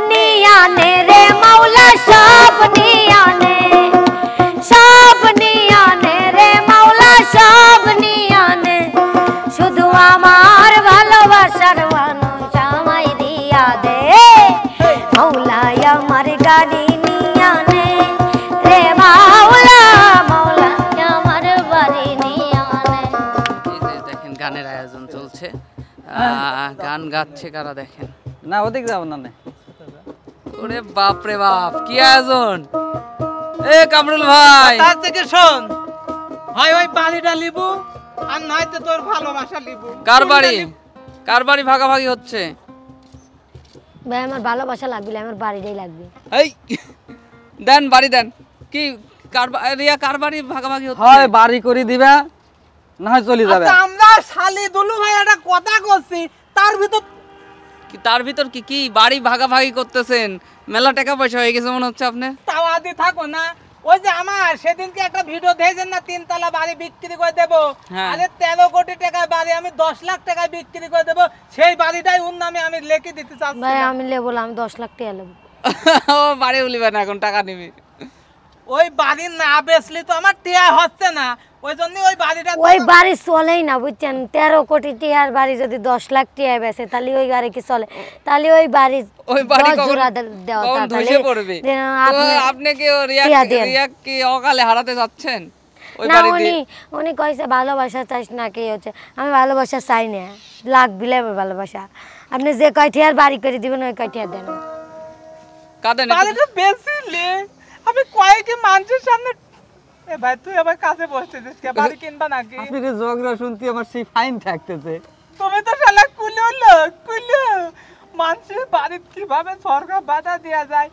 নিয়ে আনে রে মাওলা সব নিয়ে আনে রে মাওলা সব নিয়ে আনে শুধু আমার ভালোবাসার মানুষ আমায় দিয়া দে মাওলা আমার গাড়ি নিয়ে আনে রে মাওলা মাওলা আমার বাড়ি নিয়ে আনে। এই যে দেখেন গানের আয়োজন চলছে, গান গাচ্ছে কারা দেখেন না ওদিক যাব না। ওরে বাপ রে বাপ কি আয়োজন! এ কামরুল ভাই তার থেকে শোন, হয় ওই বাড়িটা লিবু আর নয়তো তোর ভালোবাসা লিবু। কার বাড়ি ভাগাভাগি হচ্ছে? ভাই আমার ভালোবাসা লাগবে, আমার বাড়িটাই লাগবে। এই দেন বাড়ি দেন। কি কার বাড়ি ভাগাভাগি হচ্ছে? হয় বাড়ি করে দিবা না হয় চলে যাবে। আচ্ছা আমরা শালি দুলু ভাই একটা কথা কইছি, তার ভিতর কি বাড়ি ভাগাভাগি করতেছেন? মেলা টাকা পয়সা হয়ে গেছে মনে হচ্ছে আপনার। তাও আদি থাকো না। ওই যে আমার সেদিনকে একটা ভিডিও দেখেছেন না, 3 তলা বাড়ি বিক্রি করে দেব, আরে 13 কোটি টাকার বাড়ি আমি 10 লাখ টাকায় বিক্রি করে দেব, সেই বাড়িটাই ওর নামে আমি লিখে দিতে চাচ্ছি। ভাই আমি লেবো, আমি 10 লাখ টাকা নেব। ও বাড়ি উলিবে না, এখন টাকা নিবি। ওই বাড়ি না বেচলি তো আমার টিয়া হচ্ছে না, ওই জন্য ওই বাড়িটা ওই বাড়ি চলেই না বুঝছেন। 13 কোটি টাকার বাড়ি যদি 10 লাখ টাকা বেচে তাহলে ওই গাড়ি কি চলে? তাহলে ওই বাড়ি দেওয়া ধসে পড়বে। তো আপনি কি রিয়াক কি অকালে হারাতে যাচ্ছেন? ওই বাড়ি দিয়ে উনি কইছে ভালোবাসা চাইছ না, কি হচ্ছে? আমি ভালোবাসা চাই না, লাখ বিলে ভালোবাসা। আপনি যে কয় টাকার বাড়ি করে দিবেন ওই কয় টাকা দেন। কাঁদেন বাড়িটা বেচলে আমি কয়েক মানুষের সামনে। এ ভাই তুই আবার কাছে বসতেছিস কে? বাড়ি কিনবা নাকি? আপনি যে ঝগড়া শুনতে আমার সেই ফাইন থাকতেছে। তুমি তো শালা কুলো মানুষের বাড়ি কিভাবে সরকার বাধা দেয়া যায়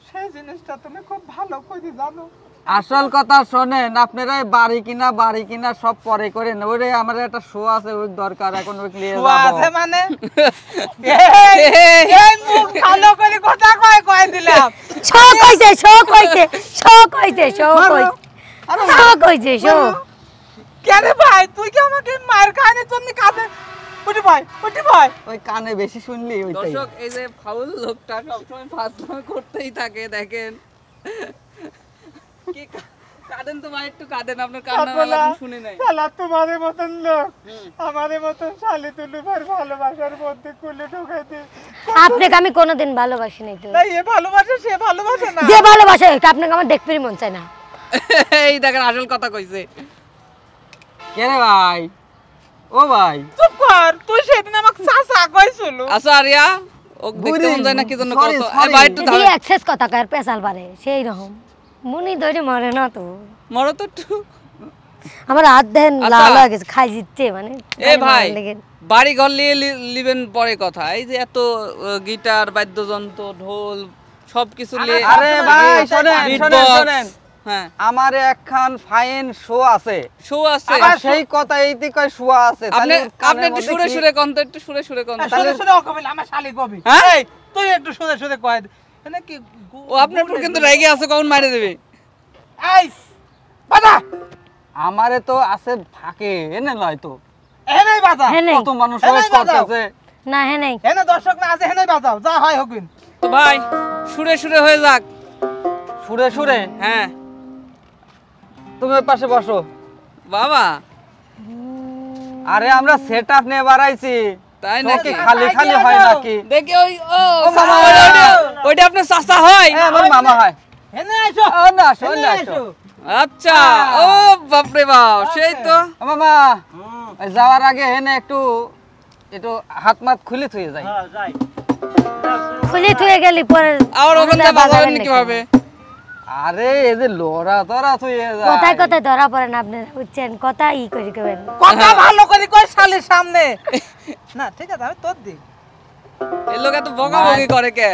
সেই জিনিসটা তুমি খুব ভালো করে জানো। আসল কথা শোনেন, আপনারা বাড়ি কিনা সব পরে করেন। ওরে আমার একটা শো আছে, ওই দরকার এখন ওই নিয়ে যাব। শো আছে মানে এই মুখ ভালো করে কথা কয় দিলাম। শো কইছে। কেন ভাই তুই কি আমাকে মার খাইনি তুমি কাছে? ওটি ভাই ওই কানে বেশি শুনলি ওইটাই। দর্শক এই যে ফাউল লোকটা সবসময় ফাজলামি করতেই থাকে দেখেন। কি কাঁদেন তো ভাই, একটু কাঁদেন, আপনার কান্না আমি শুনি নাই। শালা তোমাদের মতন লোক আমাদের মতন শালি তুলু ভাই ভালোবাসার মধ্যে কুলে ঢোকাই দে। আপনাকে আমি কোনোদিন ভালোবাসি নাই তো। না এ ভালোবাসে সে ভালোবাসে না। যে ভালোবাসে এটা আপনাকে আমার দেখতেই মন চায় না। এই দেখেন আসল কথা কইছে। কে রে ভাই? ও ভাই চুপ কর, তুই সেদিন আমাকে চাচা কইছিল। আচ্ছা রিয়া ও দেখতে মন যায় না কি জন্য কত? এই ভাই একটু এই এক্সেস কথা কার পেছাল পারে সেই রকম মুনি ধরে মরে না তো। মরো তো একটু। আমার হাত দেন লাল হয়ে গেছে, খাই জিতছে মানে। এ ভাই বাড়ি ঘর নিয়ে লিবেন পরে কথা, এই যে এত গিটার বাদ্যযন্ত্র ঢোল সবকিছু নিয়ে। আরে ভাই শুনেন হ্যাঁ আমার একখান ফাইন শো আছে। সেই কথা এইতে কয় শো আছে। আপনি একটু সুরে কোন তো, একটু সুরে কোন। সুরে কবে আমার শালি কবে? এই তুই একটু সুরে কয় এনে কি ও আপনার উপর কিন্তু রেগে আছে, কখন মারে দেবে। এই বাবা আমারে তো আছে ফাঁকে এনে লয় তো এনে বাজা কত মানুষ ওয়েট করতেছে না। হ্যাঁ নাই এনে দর্শক না আছে, এনে বাজাও যা হয় হগুন। তো ভাই সুরে হয়ে যাক। সুরে হ্যাঁ তুমি ওই পাশে বসো বাবা। আরে আমরা সেটআপ নিয়ে বাড়াইছি, তাই নাকি? খালি হয় নাকি? দেখি ওই ওইটা আপনার চাচা হয়? হ্যাঁ আমার মামা হয়। এনে আইছো না আসো। আচ্ছা ও বাপ রে বাপ, সেই তো মামা ওই যাওয়ার আগে হেনে একটু হাত মাত খুলে থুয়ে যায়। খুলে থুয়ে গেলি পরে আর ওখানে বাজাবেন কিভাবে? আরে এই যে লড়া তোরা থুয়ে যায়। কথায় ধরা পড়ে না আপনারা, বুঝছেন? কথা ই করে কেবেন, কথা ভালো করে কই শালির সামনে। না ঠিক আছে আমি তোর দিই। এই লোক এত বকাবকি করে কে?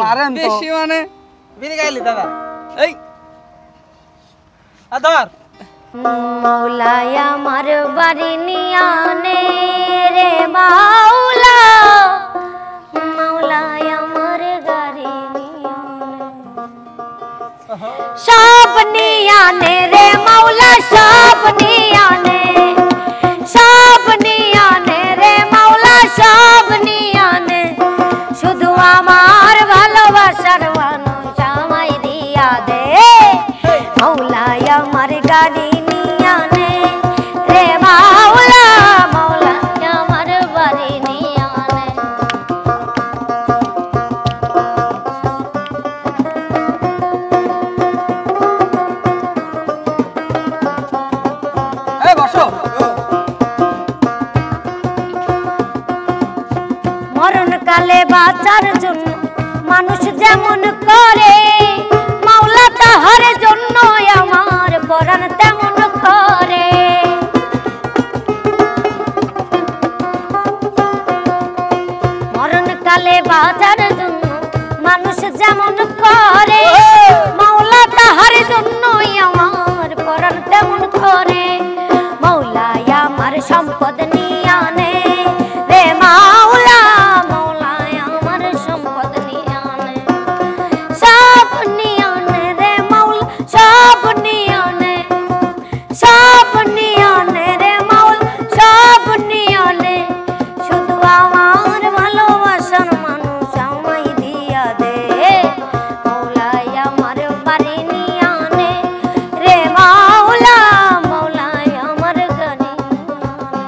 মারেন তো বেশি মানে বিনি গাইলি দাদা। এই আদর মাওলা আমার বাড়ি নিয়ে আনে রে মাওলা আমার গাড়ি নিয়ে আনে সব নিয়ে আনে রে মাওলা সব নিয়ে আনে রে মাওলা সব নিয়ে আনে শুধু আমার ভালো বাঁচার জন্য মানুষ যেমন করে, মাওলা তাহার জন্য আমার পরাণ তেমন করে। মরণকালে বাঁচার জন্য মানুষ যেমন করে, মাওলা তাহার জন্যই আমার পরাণ তেমন করে। মাওলাই আমার সম্পদ নিয়ে আনে রে মাওলা, মাওলাই আমার সম্পদ নিয়ে আনে, সব নিয়ে আনে রে মাওলা, সব নিয়ে আনে, সব নিয়ে আনে রে মাওলা, সব নিয়ে আনে। শুধু আমার ভালোবাসার মানুষ আমায় দিয়া দে, মাওলাই আমার বাড়ি নিয়ে আনে রে মাওলা, মাওলাই আমার গাড়ি নিয়ে আনে।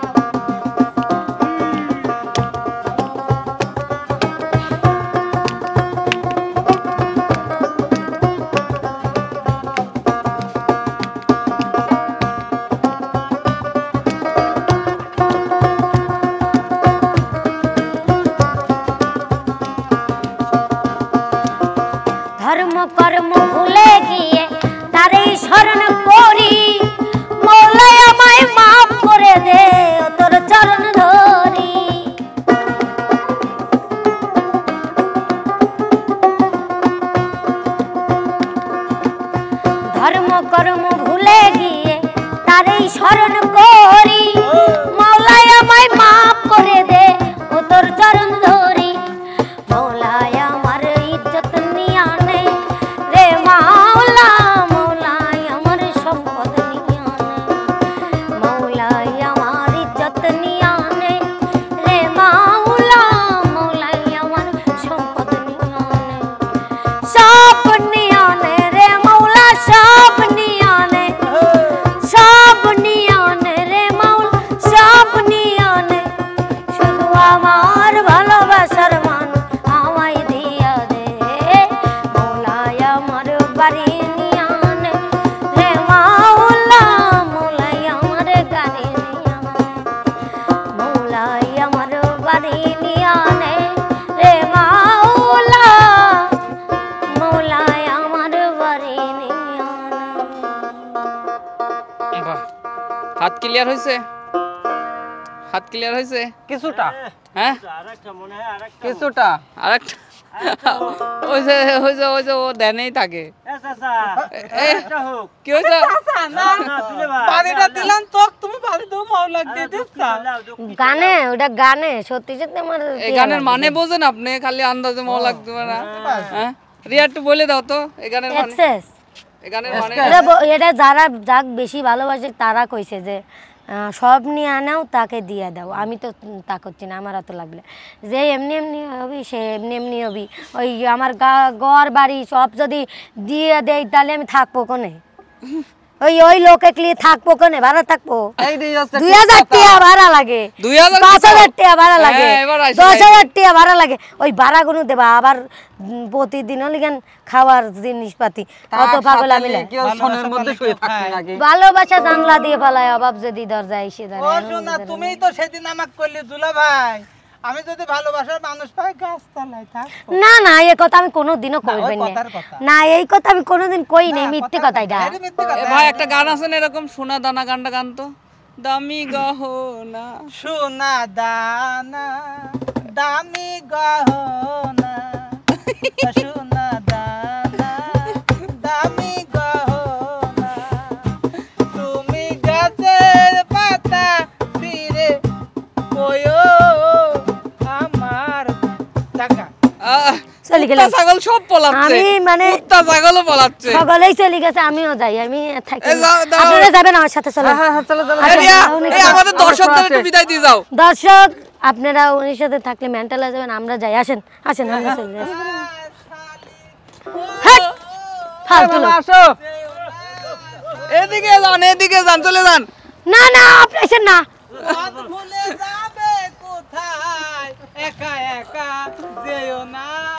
ধর্ম কর্ম ভুলে গিয়ে তারই শরণ করি, মৌলাই আমায় মাফ করে দে তোর চরণ ধরি। ধর্ম কর্ম ভুলে গিয়ে তারই শরণ করি, মৌলাই আমায় মাফ করে দে ও তোর চরণ ধরি। মৌলাই আমার ইজ্জত নিয়ে আনে রে মাওলা, মৌলাই আমার সম্পদ নিয়ে আনে, মৌলাই আমার ইজ্জত নিয়ে আনে রে মাওলা, মৌলাই আমার সম্পদ নিয়ে আনে, সব নিয়ে আনে রে মাওলা, সব নিয়ে আনে, সব নিয়ে আনে রে মাওলা, সব নিয়ে আনে। শুধু আমার ভালোবাসার মানুষ আমায় দিয়া দে, মৌলাই আমার বাড়ি নিয়ে আনে রে মাওলা, মৌলাই আমার গাড়ি নিয়ে আনে, মৌলাই আমার বাড়ি নিয়ে আনে রে মাওলা, মৌলাই আমার বাড়ি নিয়ে আনে। বাহ, হাত ক্লিয়ার হয়েছে? হাত ক্লিয়ার হয়েছে? কিছুটা হ্যাঁ কিছুটা আরেকটা ওই যে ওই যে ওই যে ও ধ্যানেই থাকে। এ, কি হয়েছে? বাড়িটা দিলাম তো, তুমি বাড়ি দাও, মাওলা দিয়ে দিচ্ছা। গানে ওটা গানে সত্যি সত্যি আমার এই গানের মানে বোঝেন আপনি? খালি আন্দাজে মহা লাগবে না। হ্যাঁ, রিয়া একটু বলে দাও তো এই গানের মানে। এক্সেস এই গানের মানে এটা যারা যাক বেশি ভালোবাসে তারা কইছে যে সব নিয়ে আনাও তাকে দিয়ে দাও। আমি তো তা করছি না, আমার অত লাগলে যে এমনি এমনি হবি সে এমনি এমনি হবি। ওই আমার ঘর বাড়ি সব যদি দিয়ে দেয় তাহলে আমি থাকবো কোনে? ওই ওই লোকে নিয়ে থাকবো কোনে? ভাড়া থাকবো? এই যে হচ্ছে 2000 টাকা ভাড়া লাগে, 2000 5000 টাকা ভাড়া লাগে, হ্যাঁ, এবার আইসা 10,000 টাকা ভাড়া লাগে। ওই ভাড়াগুলো দেবা আবার প্রতিদিন লিগান খাওয়ার জিনিসপাতি অত পাগল আমি না। কেউ ফোনের মধ্যে শুয়ে থাকতে নাকি? ভালোবাসা জানলা দিয়ে পালায়, অভাব যদি দরজায় এসে ও দাঁড়ায়। শোনা, তুমিই তো সেদিন আমাকে করলি দুলা ভাই, আমি যদি ভালোবাসার মানুষ পাই গাছতলায় থাকবো। না না, এই কথা আমি কোনোদিনও কইবেন না। কথার কথা। না, এই কথা আমি কোনোদিন কই নাই, মিথ্যে কথা এটা। এই মিথ্যে কথা। এ ভাই একটা গান আছে না এরকম, সোনা দানা গানটা গান তো। দামি গহনা সোনা দানা দামি গহনা, সোনা দানা দামি গহনা, তুমি গাছের পাতা ফিরে কয়ো আমার টাকা। চলে গেল। কুত্তা ছাগল সব পলাচ্ছে, আমি মানে কুত্তা ছাগলও পলাচ্ছে। সকলেই চলে গেছে, আমিও যাই। আমি থাকি। এ যাও, দাও। আপনারা যাবেন আমার সাথে? চলো চলো চলো এ রিয়া, এই আমাদের দর্শকদের একটু বিদায় দিয়ে যাও। দর্শক, আপনারা উনির সাথে থাকলে মেন্টাল হয়ে যাবেন। আমরা যাই, আসেন আসেন, আমরা চলে যাই। হ্যাট! ফালতু লোক। আসো এদিকে যান, এদিকে যান, চলে যান। না না, আপনি আসেন না।